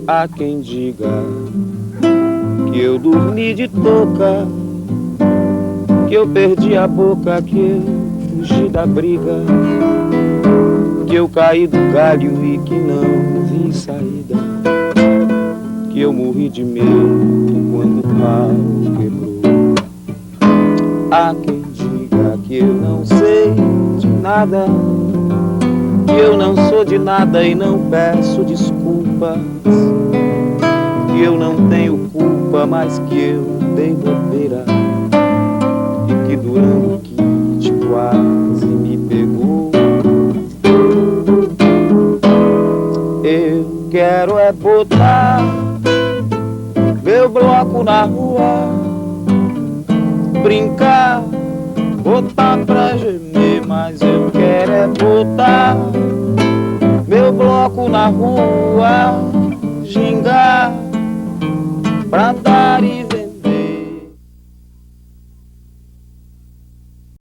Há quem diga que eu dormi de touca, que eu perdi a boca, que eu fugi da briga, que eu caí do galho e que não vi saída, que eu morri de medo quando o pau quebrou. Há quem diga que eu não sei de nada, que eu não sou de nada e não peço desculpas, que eu não tenho culpa, mas que eu dei bobeira e que Durango Kid quase me pegou. Eu quero é botar meu bloco na rua, brincar, botar pra gemer, mas eu quero é botar meu bloco na rua, gingar, pra dar